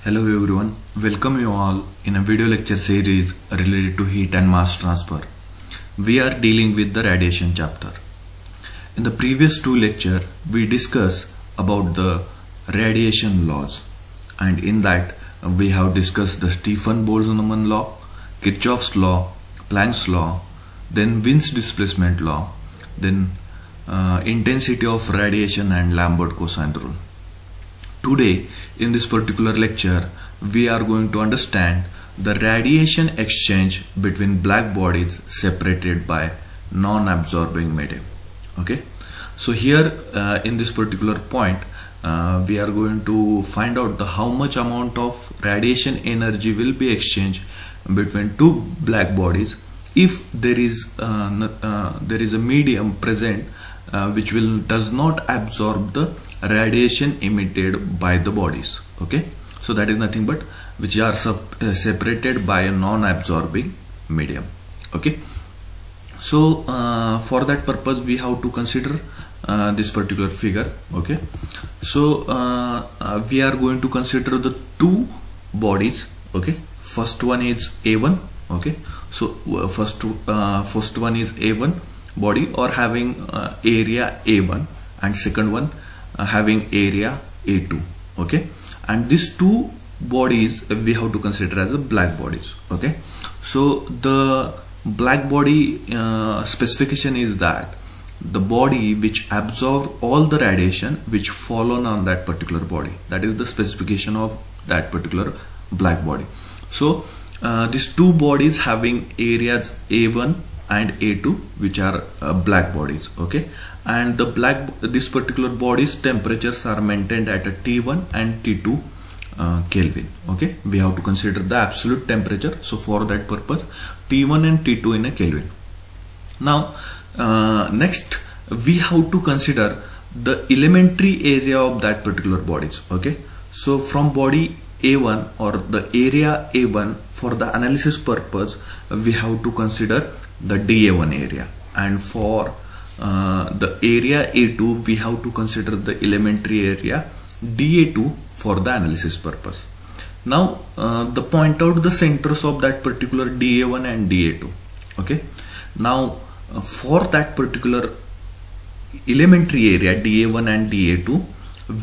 Hello everyone, welcome you all in a video lecture series related to heat and mass transfer. We are dealing with the radiation chapter. In the previous two lectures, we discussed about the radiation laws, and in that we have discussed the Stefan-Boltzmann law, Kirchhoff's law, Planck's law, then Wien's displacement law, then intensity of radiation and Lambert cosine rule. Today, in this particular lecture, we are going to understand the radiation exchange between black bodies separated by non-absorbing medium. Okay, so here in this particular point, we are going to find out how much amount of radiation energy will be exchanged between two black bodies if there is a medium present which does not absorb the radiation emitted by the bodies. Okay, so that is nothing but which are separated by a non-absorbing medium. Okay, so for that purpose we have to consider this particular figure. Okay, so we are going to consider the two bodies. Okay, first one is A1. Okay, so first one is A1 body or having area A1, and second one having area A2. Okay, and these two bodies we have to consider as a black bodies. Okay, so the black body specification is that the body which absorb all the radiation which fallen on that particular body. That is the specification of that particular black body. So these two bodies having areas A1 and A2, which are black bodies. Okay, and this particular body's temperatures are maintained at a T1 and T2 Kelvin. Okay, we have to consider the absolute temperature. So for that purpose, T1 and T2 in a Kelvin. Now next we have to consider the elementary area of that particular bodies. Okay, so from body A1 or the area A1, for the analysis purpose we have to consider the dA1 area, and for the area A2 we have to consider the elementary area dA2 for the analysis purpose. Now the point out the centers of that particular dA1 and dA2. Okay, now for that particular elementary area dA1 and dA2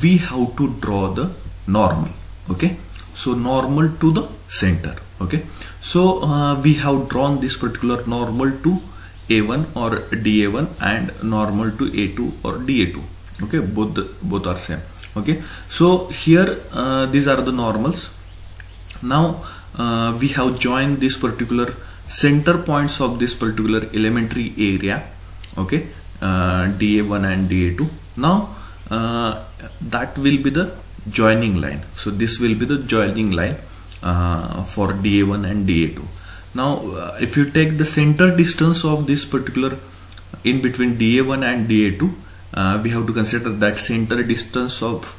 we have to draw the normal. Okay, so normal to the center. Okay, so we have drawn this particular normal to A1 or dA1 and normal to A2 or dA2. Okay, both are same. Okay, so here these are the normals. Now we have joined this particular center points of this particular elementary area. Okay, dA1 and dA2. Now that will be the joining line. So this will be the joining line for dA1 and dA2. Now if you take the center distance of this particular in between dA1 and dA2, we have to consider that center distance of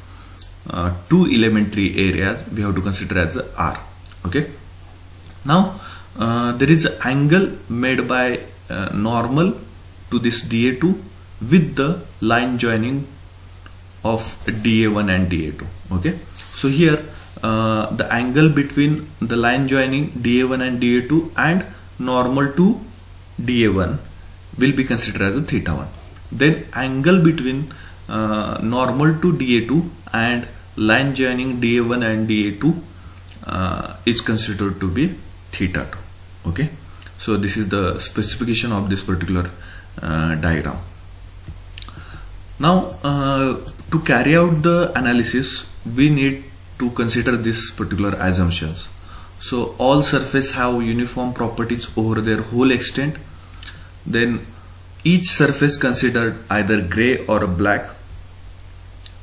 two elementary areas we have to consider as a R. Okay, now there is an angle made by normal to this dA2 with the line joining of dA1 and dA2. Okay, so here the angle between the line joining dA1 and dA2 and normal to dA1 will be considered as a θ1. Then angle between normal to dA2 and line joining dA1 and dA2 is considered to be θ2. Okay, so this is the specification of this particular diagram. Now to carry out the analysis we need to consider this particular assumptions. So all surface have uniform properties over their whole extent. Then each surface considered either gray or black.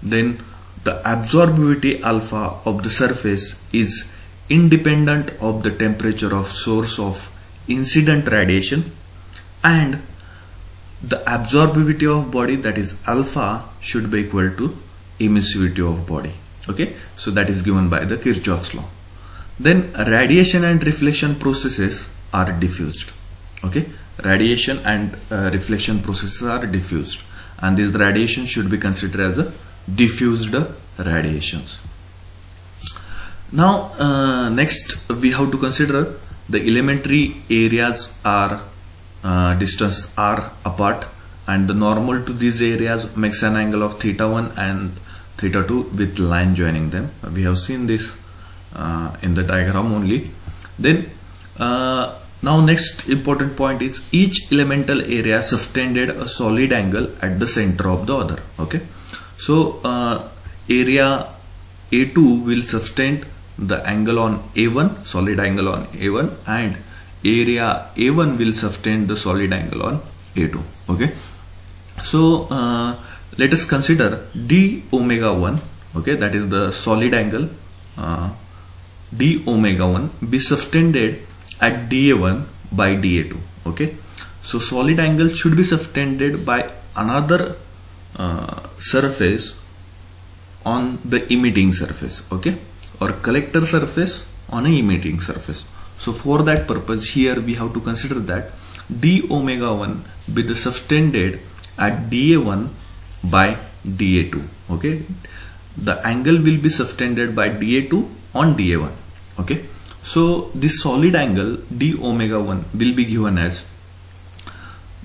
Then the absorbability alpha of the surface is independent of the temperature of source of incident radiation, and the absorbability of body, that is alpha, should be equal to emissivity of body. Okay, so that is given by the Kirchhoff's law. Then radiation and reflection processes are diffused. Okay, radiation and reflection processes are diffused, and this radiation should be considered as a diffused radiations. Now next we have to consider the elementary areas are distance r apart, and the normal to these areas makes an angle of θ1 and θ2 with line joining them. We have seen this in the diagram only. Then now next important point is each elemental area subtended a solid angle at the center of the other. Okay, so area A2 will subtend the angle on A1, solid angle on A1, and area A1 will subtend the solid angle on A2. Okay, so let us consider d omega 1. Okay, that is the solid angle d omega 1 be subtended at dA1 by dA2. Okay, so solid angle should be subtended by another surface on the emitting surface. Okay, or collector surface on a emitting surface. So for that purpose, here we have to consider that d omega 1 be the subtended at dA1 by dA2. Okay, the angle will be subtended by dA2 on dA1. Okay, so this solid angle d omega 1 will be given as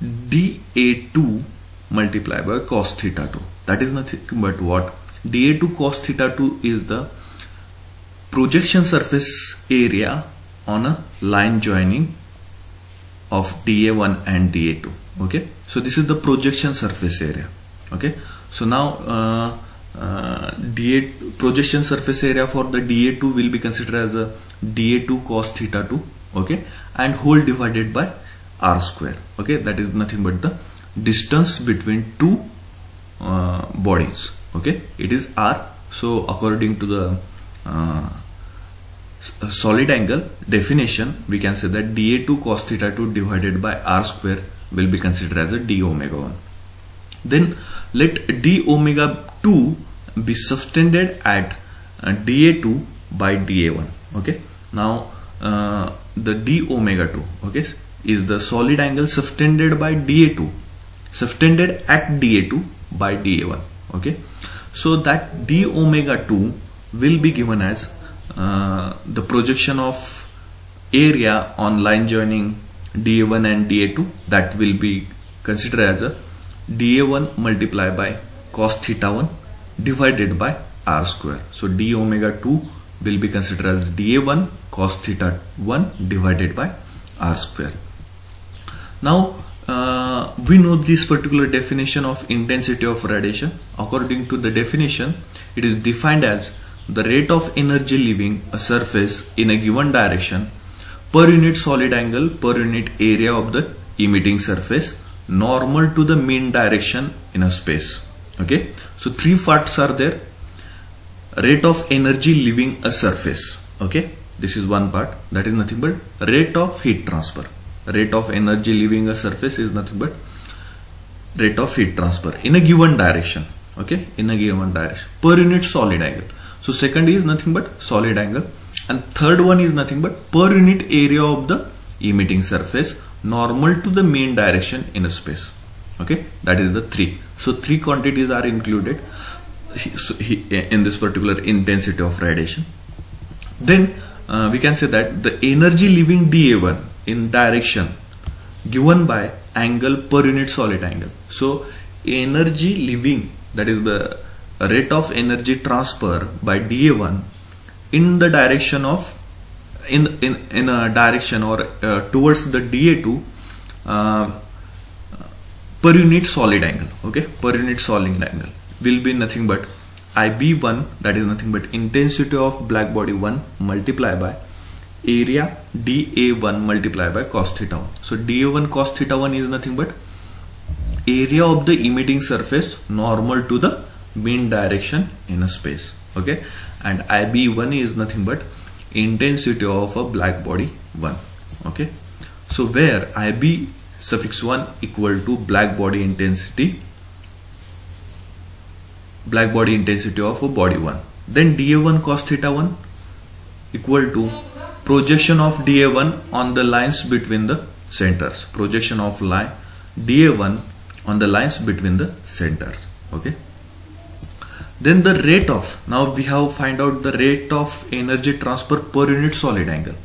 dA2 multiplied by cos θ2. That is nothing but what? dA2 cos θ2 is the projection surface area on a line joining of dA1 and dA2. Okay, so this is the projection surface area. Okay, so now projection surface area for the dA2 will be considered as a dA2 cos θ2. Okay, and whole divided by r square. Okay, that is nothing but the distance between two bodies. Okay, it is r. So according to the solid angle definition, we can say that dA2 cos θ2 divided by r square will be considered as a d omega 1. Then let d omega 2 be subtended at dA2 by dA1. Okay, now the d omega 2, okay, is the solid angle subtended by dA2, subtended at dA2 by dA1. Okay, so that d omega 2 will be given as the projection of area on line joining dA1 and dA2, that will be considered as a dA1 multiplied by cos θ1 divided by r square. So d omega 2 will be considered as dA1 cos θ1 divided by r square. Now we know this particular definition of intensity of radiation. According to the definition, it is defined as the rate of energy leaving a surface in a given direction per unit solid angle per unit area of the emitting surface normal to the mean direction in a space. Okay, so three parts are there. Rate of energy leaving a surface. Okay, this is one part, that is nothing but rate of heat transfer. Rate of energy leaving a surface is nothing but rate of heat transfer in a given direction. Okay, in a given direction per unit solid angle. So second is nothing but solid angle, and third one is nothing but per unit area of the emitting surface normal to the mean direction in a space. Okay, that is the three. So three quantities are included in this particular intensity of radiation. Then we can say that the energy leaving dA1 in direction given by angle per unit solid angle. So energy leaving, that is the rate of energy transfer by dA1 in the direction of in a direction or towards the dA2 per unit solid angle. Okay, per unit solid angle will be nothing but IB1, that is nothing but intensity of black body 1 multiplied by area dA1 multiplied by cos θ1. So dA1 cos θ1 is nothing but area of the emitting surface normal to the mean direction in a space. Okay, and IB1 is nothing but intensity of a black body 1. Okay, so where IB suffix 1 equal to black body intensity of a body 1, then dA1 cos θ1 equal to projection of dA1 on the lines between the centers, projection of line dA1 on the lines between the centers. Okay, Then the rate of, now we have find out the rate of energy transfer per unit solid angle.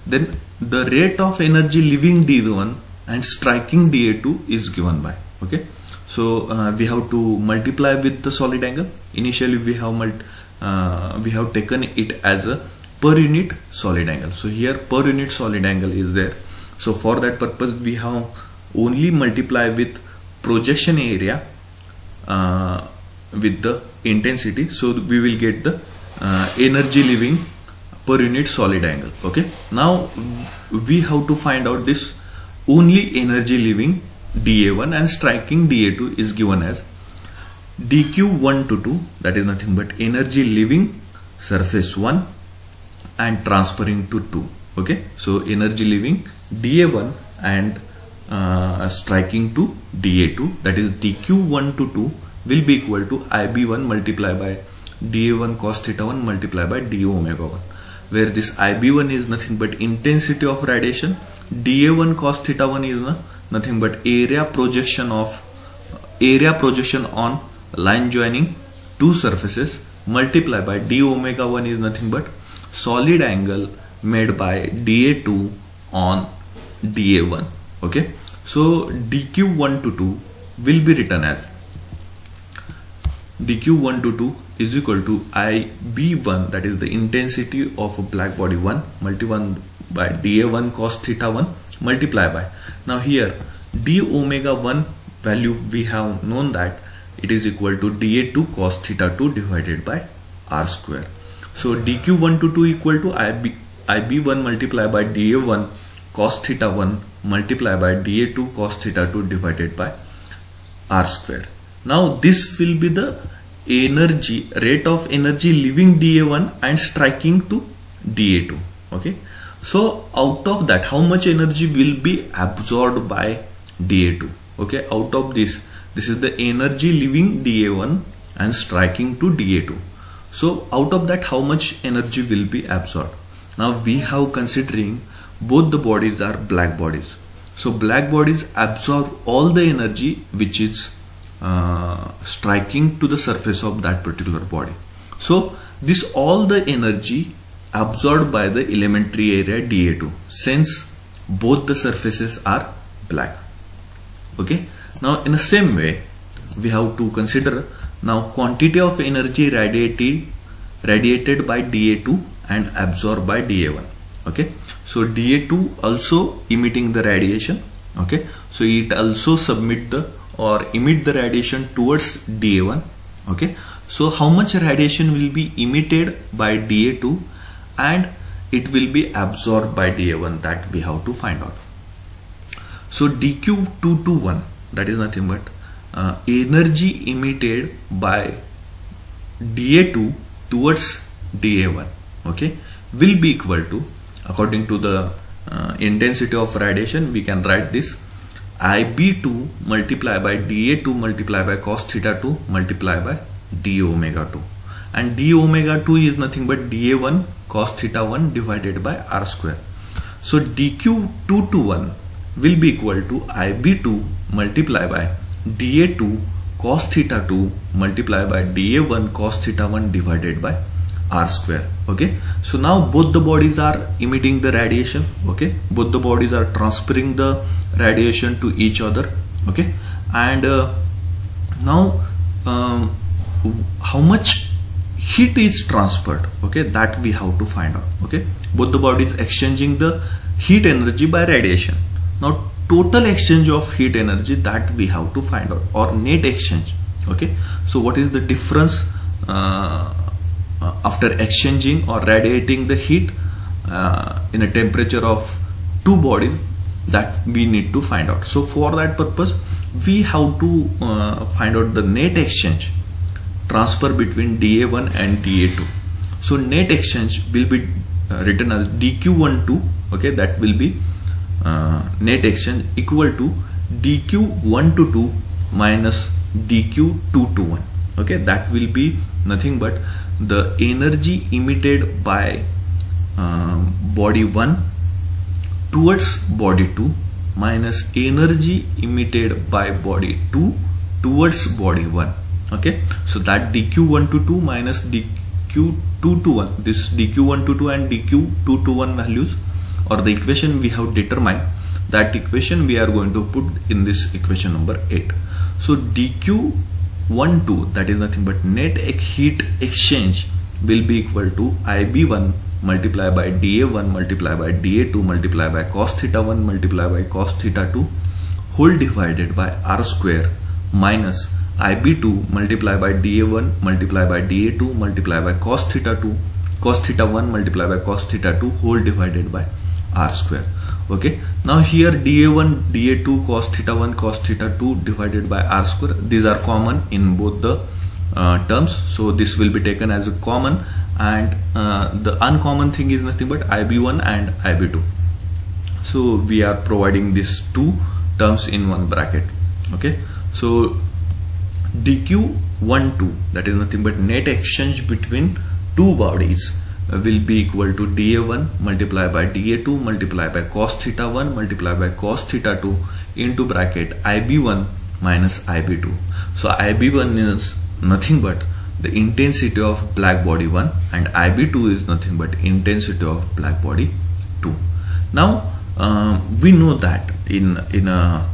Then the rate of energy leaving dA1 and striking dA2 is given by, okay. So we have to multiply with the solid angle. Initially we have taken it as a per unit solid angle. So here per unit solid angle is there. So for that purpose we have only multiply with projection area with the intensity. So we will get the energy leaving per unit solid angle, okay. Now we have to find out this only energy leaving dA1 and striking dA2 is given as dQ1 to 2, that is nothing but energy leaving surface 1 and transferring to 2, okay. So energy leaving dA1 and striking to dA2, that is dQ1 to 2 will be equal to IB1 multiplied by dA1 cos theta 1 multiplied by d omega 1, where this IB1 is nothing but intensity of radiation, dA1 cos theta 1 is nothing but area projection on line joining two surfaces multiplied by d omega 1 is nothing but solid angle made by dA2 on dA1, okay. So dQ1 to 2 will be written as dQ1 to 2 is equal to IB1, that is the intensity of a black body 1 multiplied by dA1 cos theta 1 multiplied by, now here d omega 1 value we have known that it is equal to dA2 cos theta 2 divided by r square. So dQ1 to 2 equal to IB1 multiplied by dA1 cos theta 1 multiplied by dA2 cos theta 2 divided by r square. Now this will be the energy, rate of energy leaving dA1 and striking to dA2, okay. So out of that how much energy will be absorbed by dA2, okay. Out of this is the energy leaving dA1 and striking to dA2. So out of that how much energy will be absorbed. Now we have considering both the bodies are black bodies. So black bodies absorb all the energy which is striking to the surface of that particular body. So this all the energy absorbed by the elementary area dA2 since both the surfaces are black, okay. Now in the same way we have to consider now quantity of energy radiated by dA2 and absorbed by dA1, okay. So dA2 also emitting the radiation, okay. So it also emit the radiation towards dA1, okay. So how much radiation will be emitted by dA2 and it will be absorbed by dA1, that we have to find out. So dQ2 to 1, that is nothing but energy emitted by dA2 towards dA1, okay, will be equal to, according to the intensity of radiation, we can write this IB2 multiplied by dA2 multiplied by cos theta 2 multiplied by d omega 2, and d omega 2 is nothing but dA1 cos theta 1 divided by r square. So dQ2 to 1 will be equal to IB2 multiplied by dA2 cos theta 2 multiplied by dA1 cos theta 1 divided by r square, okay. So now both the bodies are emitting the radiation, okay. Both the bodies are transferring the radiation to each other, okay. And now how much heat is transferred, okay, that we have to find out, okay. Both the bodies exchanging the heat energy by radiation. Now total exchange of heat energy, that we have to find out, or net exchange, okay. So what is the difference after exchanging or radiating the heat in a temperature of two bodies, that we need to find out. So for that purpose we have to find out the net exchange transfer between dA1 and dA2. So net exchange will be written as dQ12, okay, that will be net exchange equal to dQ1 to 2 minus dQ2 to 1, okay. That will be nothing but the energy emitted by body 1 towards body 2 minus energy emitted by body 2 towards body 1, Okay, so that dq1 to 2 minus dq2 to 1, this dq1 to 2 and dq2 to 1 values, or the equation we have determined, that equation we are going to put in this equation number 8. So dq12, that is nothing but net heat exchange, will be equal to Ib1 multiplied by dA1 multiplied by dA2 multiplied by cos theta 1 multiplied by cos theta 2 whole divided by r square minus Ib2 multiplied by dA1 multiplied by dA2 multiplied by cos theta 1 multiplied by cos theta 2 whole divided by r square. Okay, now here dA1 dA2 cos theta 1 cos theta 2 divided by r square, these are common in both the terms, so this will be taken as a common, and the uncommon thing is nothing but Ib1 and Ib2. So we are providing these two terms in one bracket. Okay, so dq12, that is nothing but net exchange between two bodies, will be equal to dA1 multiplied by dA2 multiplied by cos theta 1 multiplied by cos theta 2 into bracket Ib1 minus Ib2. So Ib1 is nothing but the intensity of black body 1 and Ib2 is nothing but intensity of black body 2. Now we know that in a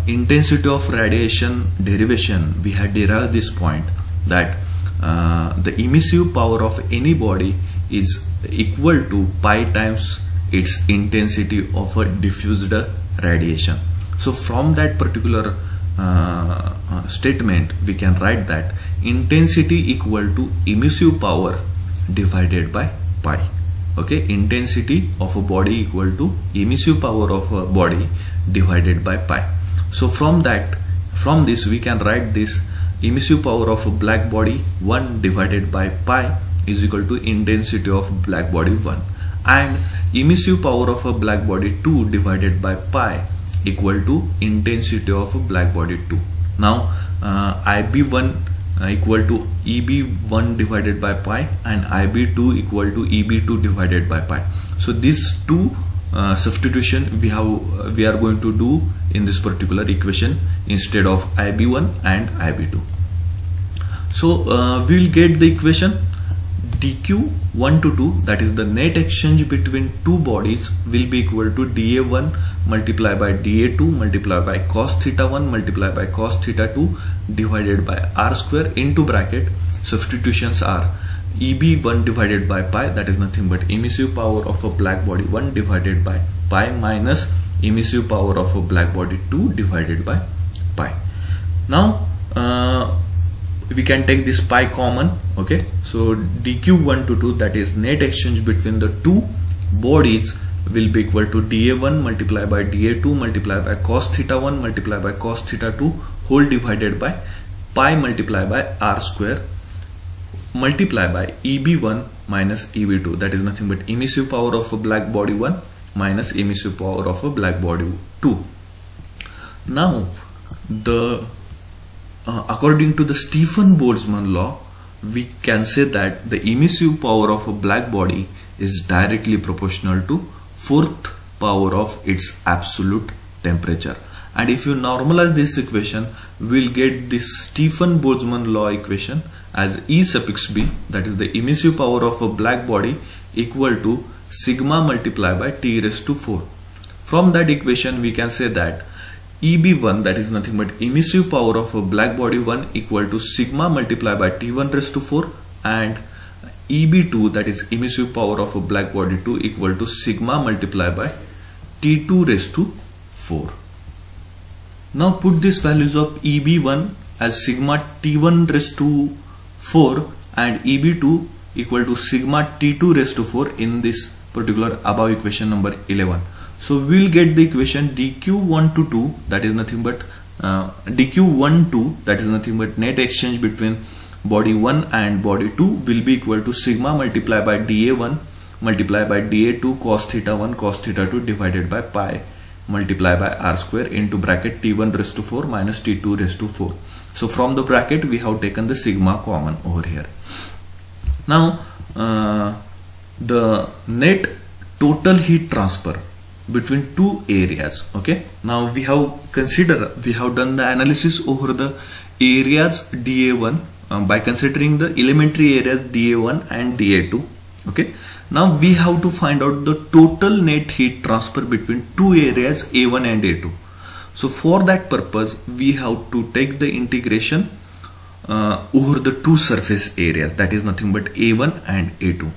intensity of radiation derivation, we had derived this point that the emissive power of any body is equal to pi times its intensity of a diffused radiation. So from that particular statement, we can write that intensity equal to emissive power divided by pi. Okay, intensity of a body equal to emissive power of a body divided by pi. So from this we can write this emissive power of a black body 1 divided by pi is equal to intensity of black body 1, and emissive power of a black body 2 divided by pi equal to intensity of a black body 2. Now Ib1 equal to Eb1 divided by pi and Ib2 equal to Eb2 divided by pi. So these two substitution we are going to do in this particular equation instead of Ib1 and Ib2. So we will get the equation dq1 to 2, that is the net exchange between two bodies, will be equal to dA1 multiplied by dA2 multiplied by cos theta 1 multiplied by cos theta 2 divided by r square into bracket. Substitutions are Eb1 divided by pi, that is nothing but emissive power of a black body 1 divided by pi minus emissive power of a black body 2 divided by pi. Now we can take this pi common. Okay, so dq1 to 2, that is net exchange between the two bodies, will be equal to dA1 multiplied by dA2 multiplied by cos theta 1 multiplied by cos theta 2 whole divided by pi multiplied by r square multiplied by Eb1 minus Eb2, that is nothing but emissive power of a black body 1 minus emissive power of a black body 2. Now according to the Stefan-Boltzmann law, we can say that the emissive power of a black body is directly proportional to fourth power of its absolute temperature. And if you normalize this equation, we will get this Stefan-Boltzmann law equation as E suffix b, that is the emissive power of a black body equal to sigma multiplied by T raised to 4. From that equation we can say that Eb1, that is nothing but emissive power of a black body 1 equal to sigma multiplied by T1 raised to 4, and Eb2, that is emissive power of a black body 2 equal to sigma multiplied by T2 raised to 4. Now put these values of Eb1 as sigma T1 raised to 4 and Eb2 equal to sigma T2 raised to 4 in this particular above equation number 11. So we will get the equation dq1 to 2, that is nothing but dq12, that is nothing but net exchange between body 1 and body 2 will be equal to sigma multiplied by dA1 multiplied by dA2 cos theta 1 cos theta 2 divided by pi multiplied by r square into bracket T1 raised to 4 minus T2 raised to 4. So from the bracket we have taken the sigma common over here. Now the net total heat transfer between two areas. Okay, now we have done the analysis over the areas dA1 by considering the elementary areas dA1 and dA2. Okay, now we have to find out the total net heat transfer between two areas A1 and A2. So for that purpose we have to take the integration over the two surface areas, that is nothing but A1 and A2.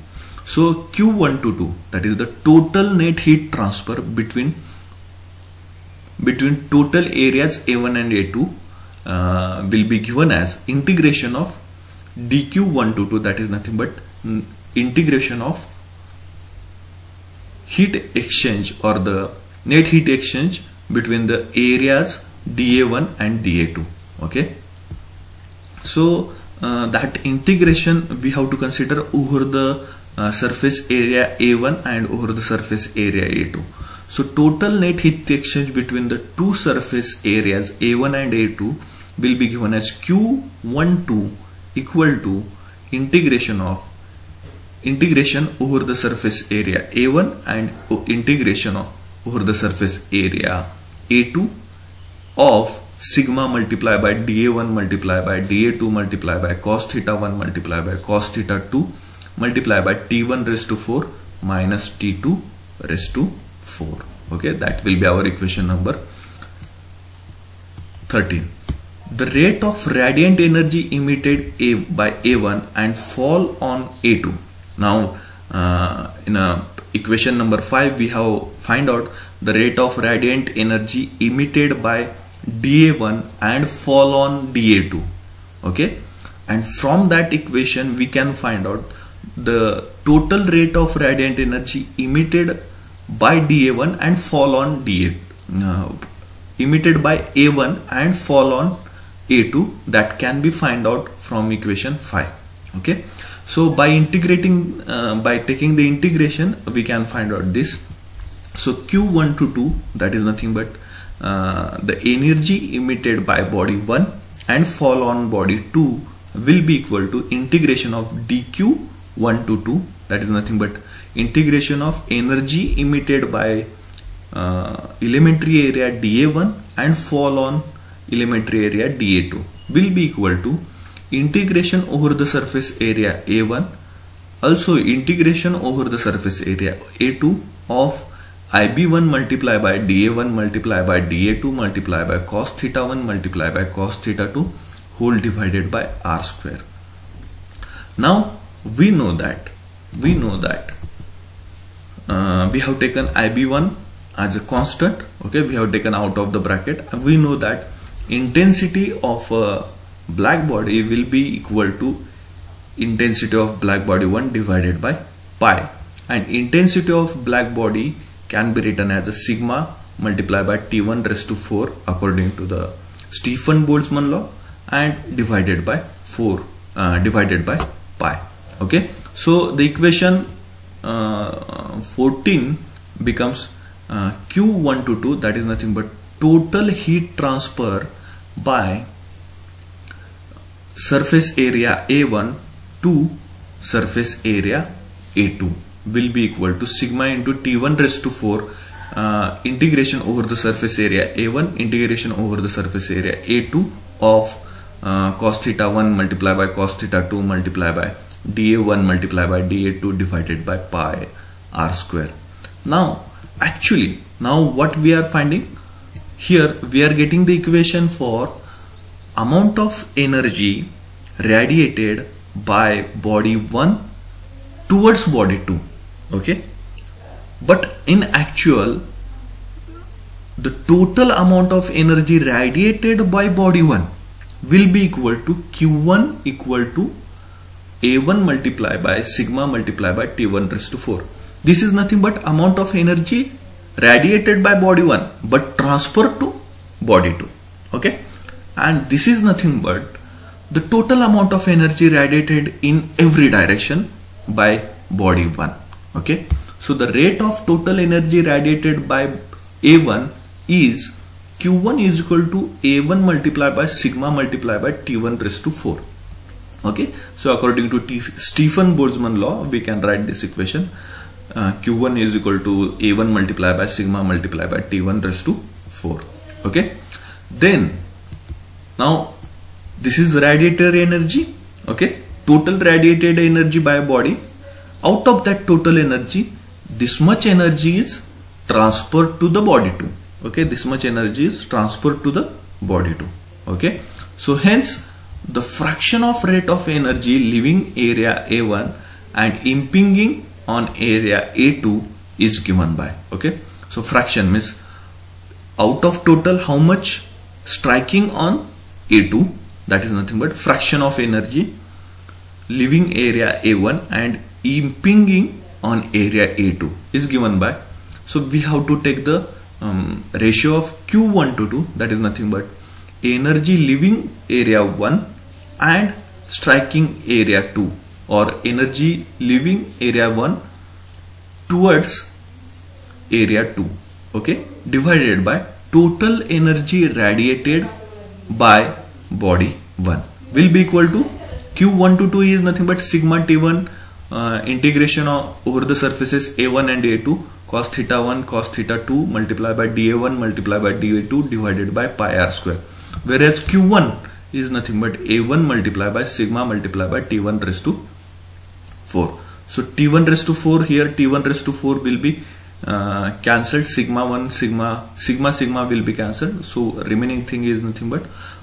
So Q122, that is the total net heat transfer between total areas A1 and A2 will be given as integration of dQ122, that is nothing but integration of heat exchange or the net heat exchange between the areas dA1 and dA2. Okay, so that integration we have to consider over the surface area A1 and over the surface area A2. So total net heat exchange between the two surface areas A1 and A2 will be given as Q12 equal to integration over the surface area A1 and integration over the surface area A2 of sigma multiplied by dA1 multiplied by dA2 multiplied by cos theta 1 multiplied by cos theta 2 multiplied by T1 raised to 4 minus T2 raised to 4. Okay, that will be our equation number 13. The rate of radiant energy emitted by A1 and fall on A2. Now in equation number 5 we have find out the rate of radiant energy emitted by dA1 and fall on dA2. Okay, and from that equation we can find out the total rate of radiant energy emitted by dA1 and fall on dA2, emitted by A1 and fall on A2, that can be find out from equation 5. Okay, so by integrating by taking the integration we can find out this. So Q122, that is nothing but the energy emitted by body 1 and fall on body 2 will be equal to integration of dQ122, that is nothing but integration of energy emitted by elementary area dA1 and fall on elementary area dA2 will be equal to integration over the surface area A1 also integration over the surface area A2 of IB1 multiplied by dA1 multiplied by dA2 multiplied by cos theta 1 multiplied by cos theta 2 whole divided by R square. Now we know that we have taken IB1 as a constant. Okay, we have taken out of the bracket. We know that intensity of a black body will be equal to intensity of black body 1 divided by pi, and intensity of black body can be written as a sigma multiplied by T1 raised to 4 according to the Stefan-Boltzmann law and divided by 4 divided by pi. Okay, so the equation 14 becomes Q122, that is nothing but total heat transfer by surface area A1 to surface area A2 will be equal to sigma into T1 raised to 4 integration over the surface area A1 integration over the surface area A2 of cos theta 1 multiplied by cos theta 2 multiplied by dA1 multiplied by dA2 divided by pi R square. Now actually what we are finding here, we are getting the equation for amount of energy radiated by body 1 towards body 2. Okay, but in actual the total amount of energy radiated by body 1 will be equal to Q1 equal to A1 multiplied by sigma multiplied by T1 raised to 4. This is nothing but amount of energy radiated by body 1 but transferred to body 2. Okay, and this is nothing but the total amount of energy radiated in every direction by body 1. Okay, so the rate of total energy radiated by A1 is Q1 is equal to A1 multiplied by sigma multiplied by T1 raised to 4. Okay, so according to Stefan-Boltzmann law we can write this equation Q1 is equal to A1 multiplied by sigma multiplied by T1 raised to 4. Okay, then now this is radiated energy, okay, total radiated energy by body. Out of that total energy, this much energy is transferred to the body too, okay, this much energy is transferred to the body too, okay. So hence the fraction of rate of energy leaving area A1 and impinging on area A2 is given by, okay. So fraction means out of total how much striking on A2, that is nothing but fraction of energy leaving area A1 and impinging on area A2 is given by. So we have to take the ratio of Q1 to 2, that is nothing but energy leaving area 1 and striking area 2, or energy leaving area 1 towards area 2, okay, divided by total energy radiated by body 1 will be equal to Q1 to 2 is nothing but sigma T1 integration over the surfaces A1 and A2 cos theta 1 cos theta 2 multiplied by dA1 multiplied by dA2 divided by pi r square, whereas Q1 is nothing but A1 multiplied by sigma multiplied by T1 raised to 4. So T1 raised to 4 here, T1 raised to 4 will be cancelled, sigma 1 sigma will be cancelled, so remaining thing is nothing but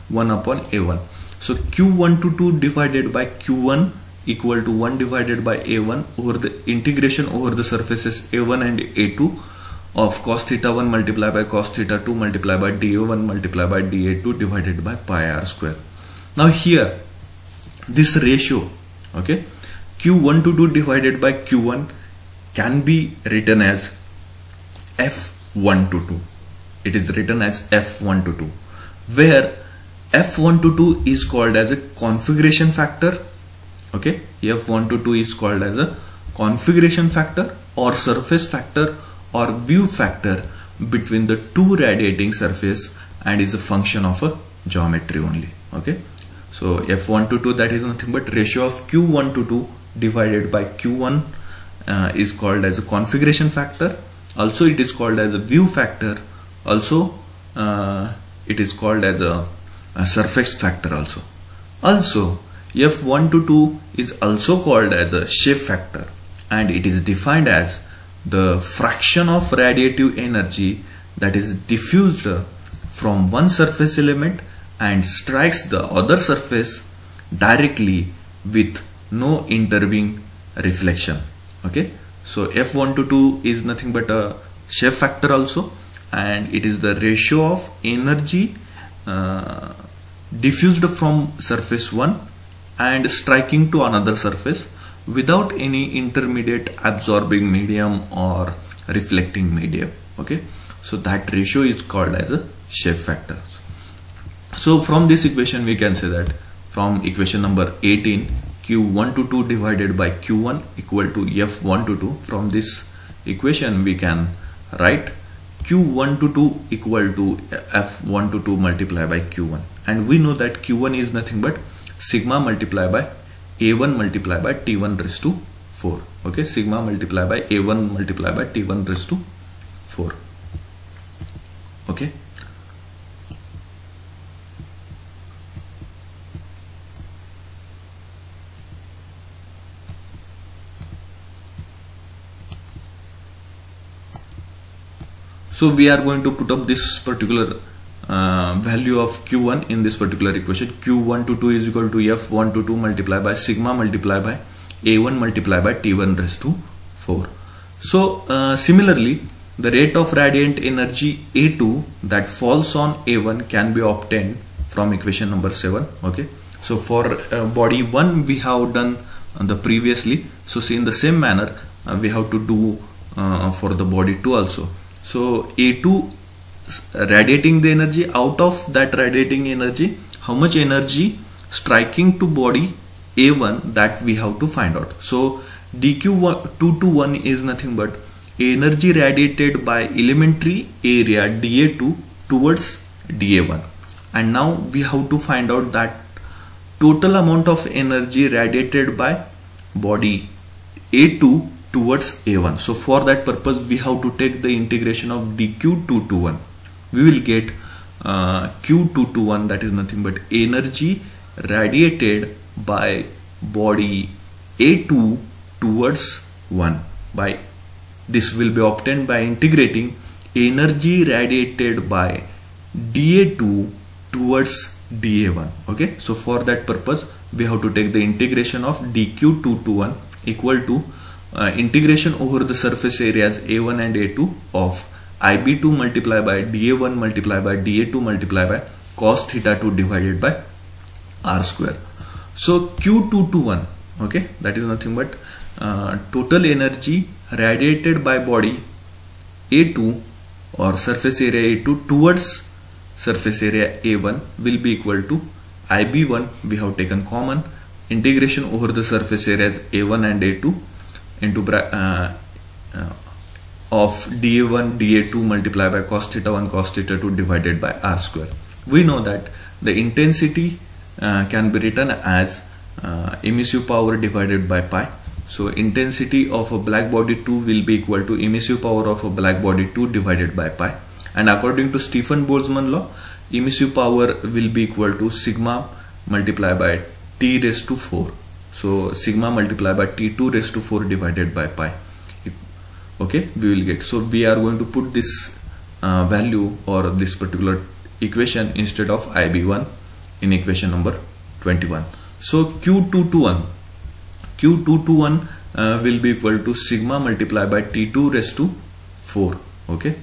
1 upon A1. So Q1 to 2 divided by Q1 equal to 1 divided by A1 over the integration over the surfaces A1 and A2 of cos theta 1 multiplied by cos theta 2 multiplied by dA1 multiplied by dA2 divided by pi r square. Now here this ratio, okay, Q1 to 2 divided by Q1 can be written as F1 to 2. It is written as F1 to 2, where F1 to 2 is called as a configuration factor, okay, F1 to 2 is called as a configuration factor or surface factor or view factor between the two radiating surface and is a function of a geometry only, okay. So F1 to 2, that is nothing but ratio of Q1 to 2 divided by Q1 is called as a configuration factor. Also it is called as a view factor. Also it is called as a surface factor also. Also F1 to 2 is also called as a shape factor, and it is defined as the fraction of radiative energy that is diffused from one surface element and strikes the other surface directly with no intervening reflection, okay. So F1 to 2 is nothing but a shape factor also, and it is the ratio of energy diffused from surface 1 and striking to another surface without any intermediate absorbing medium or reflecting medium, okay. So that ratio is called as a shape factor. So from this equation we can say that from equation number 18, Q1 to 2 divided by Q1 equal to F1 to 2. From this equation we can write Q1 to 2 equal to F1 to 2 multiplied by Q1, and we know that Q1 is nothing but sigma multiplied by A1 multiplied by T1 raised to 4, okay, sigma multiplied by A1 multiplied by T1 raised to 4, okay. So we are going to put up this particular value of Q1 in this particular equation. Q1 to 2 is equal to F1 to 2 multiplied by sigma multiplied by A1 multiplied by T1 raised to 4. So similarly, the rate of radiant energy A2 that falls on A1 can be obtained from equation number 7, okay. So for body 1 we have done the previously, so see in the same manner we have to do for the body 2 also. So A2 radiating the energy, out of that radiating energy how much energy striking to body A1, that we have to find out. So dQ2 to 1 is nothing but energy radiated by elementary area dA2 towards dA1, and now we have to find out that total amount of energy radiated by body A2 towards A1. So for that purpose we have to take the integration of dQ2 to 1. We will get Q2 to 1, that is nothing but energy radiated by body A2 towards 1. By this will be obtained by integrating energy radiated by dA2 towards dA1. Okay, so for that purpose we have to take the integration of dq2 to 1 equal to integration over the surface areas A1 and A2 of IB2 multiplied by dA1 multiplied by dA2 multiplied by cos theta 2 divided by r square. So q2 to 1, okay, that is nothing but total energy radiated by body A2 or surface area A2 towards surface area A1 will be equal to IB1, we have taken common, integration over the surface areas A1 and A2 into of dA1 dA2 multiplied by cos theta 1 cos theta 2 divided by r square. We know that the intensity can be written as emissive power divided by pi. So intensity of a black body 2 will be equal to emissive power of a black body 2 divided by pi, and according to Stefan Boltzmann law, emissive power will be equal to sigma multiplied by T raised to 4. So sigma multiplied by T2 raised to 4 divided by pi. Okay, we will get. So we are going to put this value or this particular equation instead of IB1 in equation number 21. So Q2 to 1 will be equal to sigma multiplied by T2 raised to 4. Okay,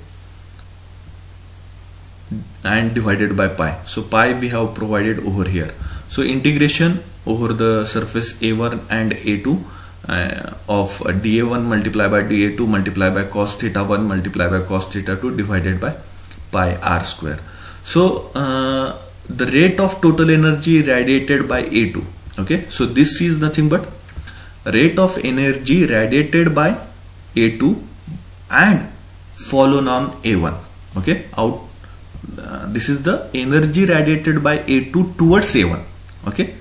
and divided by pi. So pi we have provided over here. So integration over the surface A1 and A2 of dA1 multiplied by dA2 multiplied by cos theta 1 multiplied by cos theta 2 divided by pi r square. So the rate of total energy radiated by A2. Okay, so this is nothing but rate of energy radiated by A2 and fallen on A1. Okay, this is the energy radiated by A2 towards A1. Okay,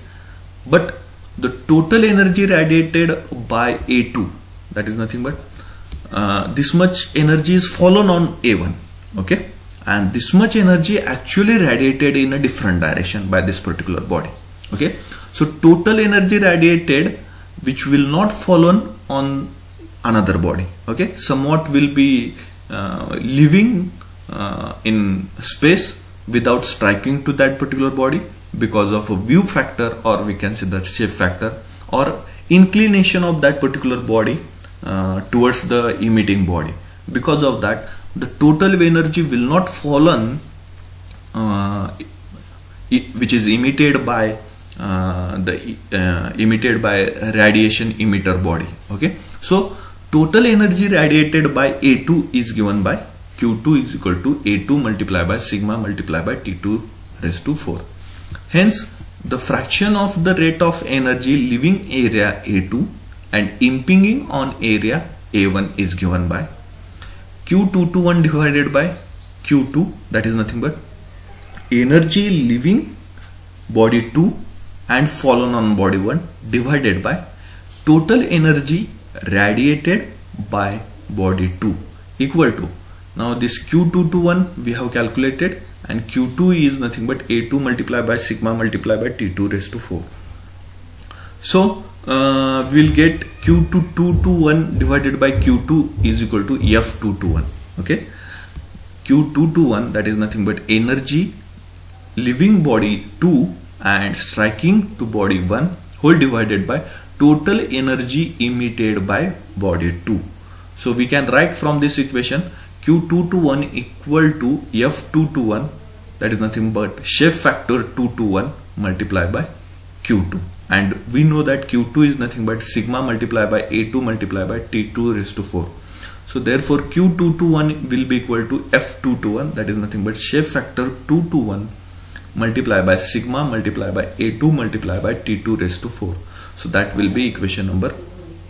but the total energy radiated by A2, that is nothing but this much energy is fallen on A1. Okay, and this much energy actually radiated in a different direction by this particular body. Okay, so total energy radiated which will not fallen on another body. Okay, somewhat will be living in space without striking to that particular body because of a view factor, or we can say that shape factor or inclination of that particular body towards the emitting body. Because of that, the total energy will not fallen which is emitted by radiation emitter body. Okay, so total energy radiated by A2 is given by Q2 is equal to A2 multiplied by sigma multiplied by T2 raised to 4. Hence, the fraction of the rate of energy leaving area A2 and impinging on area A1 is given by Q2 to 1 divided by Q2, that is nothing but energy leaving body 2 and fallen on body 1 divided by total energy radiated by body 2 equal to, now this Q2 to 1 we have calculated, and Q2 is nothing but A2 multiplied by sigma multiplied by T2 raised to 4. So we'll get Q2 to 1 divided by Q2 is equal to F2 to 1. Okay, Q2 to 1, that is nothing but energy leaving body 2 and striking to body 1 whole divided by total energy emitted by body 2. So we can write from this equation Q2 to 1 equal to F2 to 1, that is nothing but shape factor 2 to 1 multiplied by Q2, and we know that Q2 is nothing but sigma multiplied by A2 multiplied by T2 raised to 4. So therefore Q2 to 1 will be equal to F2 to 1, that is nothing but shape factor 2 to 1 multiplied by sigma multiplied by A2 multiplied by T2 raised to 4. So that will be equation number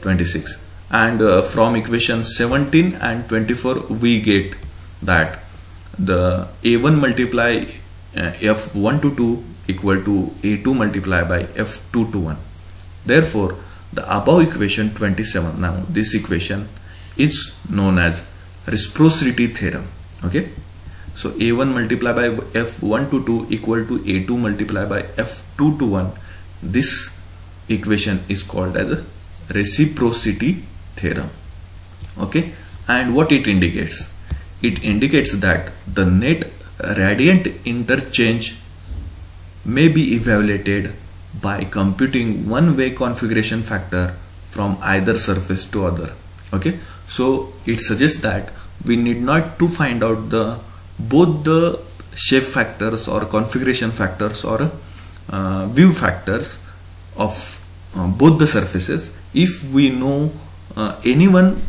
26. And from equation 17 and 24 we get that the A1 multiply F1 to 2 equal to A2 multiplied by F2 to 1. Therefore the above equation 27, now this equation is known as reciprocity theorem. Okay, So A1 multiplied by F1 to 2 equal to A2 multiplied by F2 to 1. This equation is called as a reciprocity theorem. Okay, and what it indicates? It indicates that the net radiant interchange may be evaluated by computing one-way configuration factor from either surface to other. Okay, so it suggests that we need not to find out both the shape factors or configuration factors or view factors of both the surfaces. If we know any one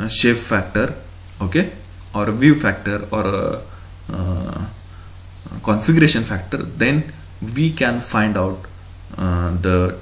shape factor, okay, or view factor or configuration factor, then we can find out the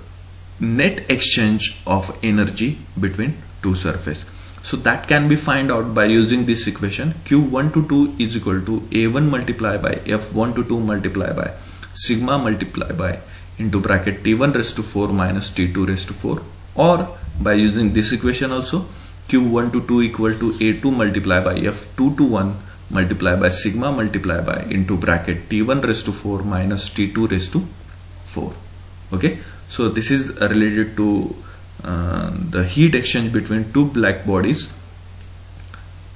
net exchange of energy between two surfaces. So that can be found out by using this equation. Q1 to 2 is equal to A1 multiplied by F1 to 2 multiplied by sigma multiplied by into bracket T1 raised to 4 minus T2 raised to 4, or by using this equation also, Q1 to 2 equal to A2 multiplied by F2 to 1 multiplied by sigma multiplied by into bracket T1 raised to 4 minus T2 raised to 4. Okay, so this is related to the heat exchange between two black bodies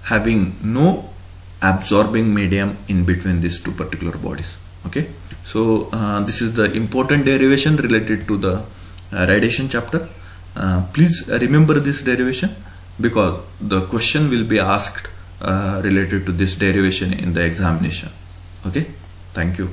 having no absorbing medium in between these two particular bodies. Okay, so this is the important derivation related to the radiation chapter. Please remember this derivation because the question will be asked related to this derivation in the examination. Okay, thank you.